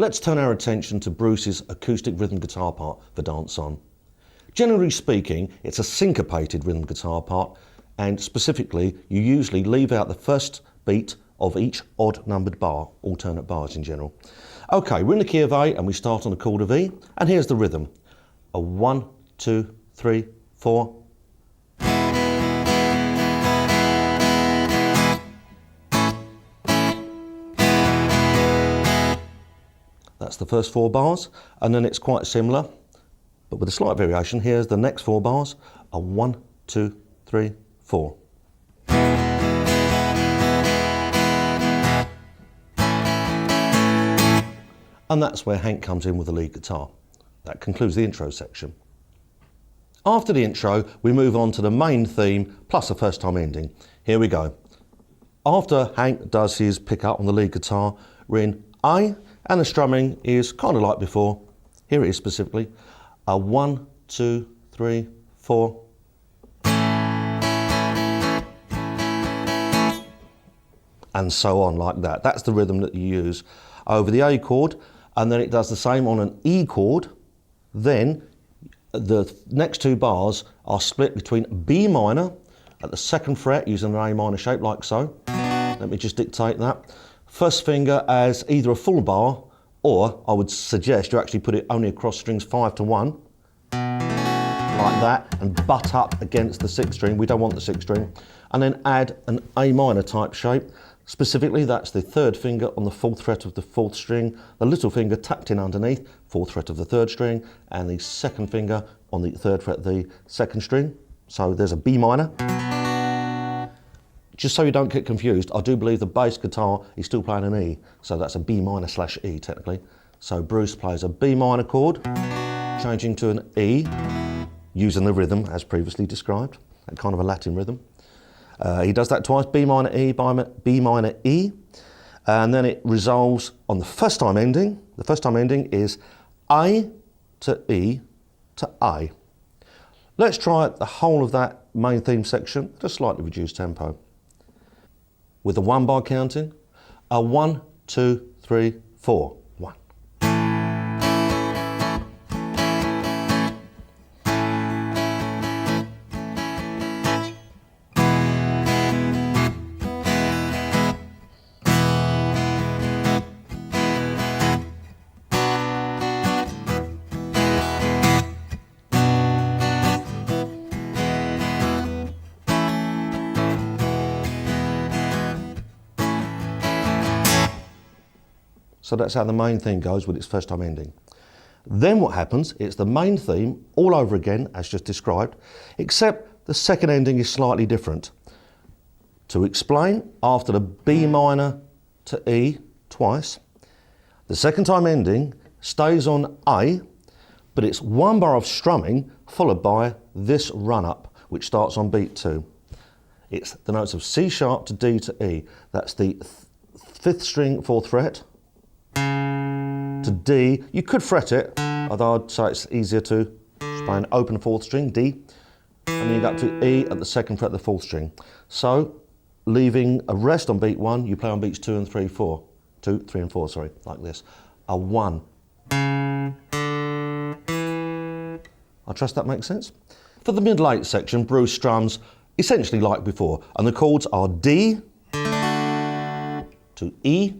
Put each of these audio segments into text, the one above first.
Let's turn our attention to Bruce's acoustic rhythm guitar part for Dance On. Generally speaking, it's a syncopated rhythm guitar part, and specifically, you usually leave out the first beat of each odd numbered bar, alternate bars in general. Okay, we're in the key of A and we start on the chord of E, and here's the rhythm. A 1, 2, 3, 4. That's the first 4 bars, and then it's quite similar, but with a slight variation. Here's the next 4 bars, a 1, 2, 3, 4. And that's where Hank comes in with the lead guitar. That concludes the intro section. After the intro, we move on to the main theme plus a first time ending. Here we go. After Hank does his pickup on the lead guitar, we're in A, and the strumming is kind of like before. Here it is specifically. A 1, 2, 3, 4. And so on like that. That's the rhythm that you use over the A chord, and then it does the same on an E chord. Then the next 2 bars are split between B minor at the 2nd fret using an A minor shape like so. Let me just dictate that. First finger as either a full bar, or I would suggest you actually put it only across strings 5 to 1, like that, and butt up against the 6th string. We don't want the 6th string. And then add an A minor type shape. Specifically, that's the 3rd finger on the 4th fret of the 4th string, the little finger tucked in underneath, 4th fret of the 3rd string, and the 2nd finger on the 3rd fret of the 2nd string. So there's a B minor. Just so you don't get confused, I do believe the bass guitar is still playing an E, so that's a B minor / E technically. So Bruce plays a B minor chord, changing to an E, using the rhythm as previously described, that kind of a Latin rhythm. He does that twice, B minor, E, B minor, E, and then it resolves on the first time ending. The first time ending is A to E to A. Let's try the whole of that main theme section at a slightly reduced tempo. With the 1 bar counting, a 1, 2, 3, 4, 1. So that's how the main theme goes with its first time ending. Then what happens, it's the main theme all over again, as just described, except the second ending is slightly different. To explain, after the B minor to E twice, the second time ending stays on A, but it's 1 bar of strumming followed by this run up, which starts on beat 2. It's the notes of C sharp to D to E. That's the 5th string, 4th fret, to D. You could fret it, although I'd say it's easier to play an open 4th string, D, and then you go up to E at the 2nd fret of the 4th string. So, leaving a rest on beat 1, you play on beats 2 and 3, 4. 2, 3 and 4, sorry, like this. A 1. I trust that makes sense. For the mid-late section, Bruce strums essentially like before, and the chords are D to E,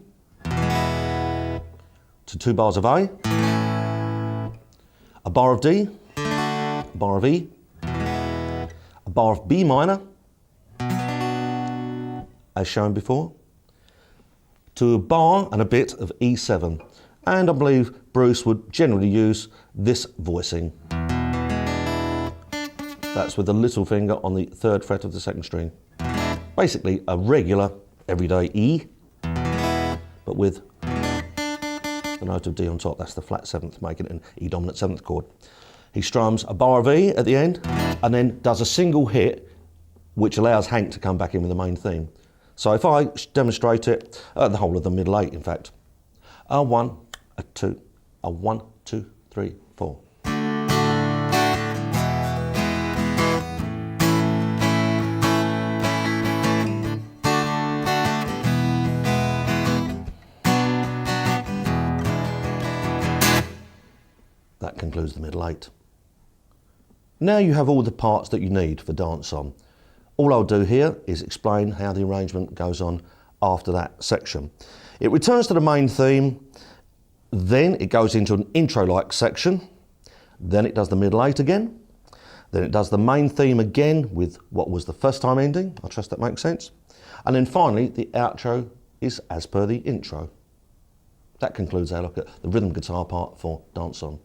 to 2 bars of A, bar of D, a bar of E, a bar of B minor, as shown before, to a bar and a bit of E7. And I believe Bruce would generally use this voicing. That's with the little finger on the 3rd fret of the 2nd string. Basically a regular everyday E, but with the note of D on top. That's the flat 7th, making it an E dominant 7th chord. He strums a bar of E at the end and then does a single hit which allows Hank to come back in with the main theme. So if I demonstrate it, the whole of the middle 8 in fact. A 1, a 2, a 1, 2, 3, 4. That concludes the middle eight. Now you have all the parts that you need for Dance On. All I'll do here is explain how the arrangement goes on after that section. It returns to the main theme, then it goes into an intro-like section, then it does the middle eight again, then it does the main theme again with what was the first time ending, I trust that makes sense, and then finally the outro is as per the intro. That concludes our look at the rhythm guitar part for Dance On.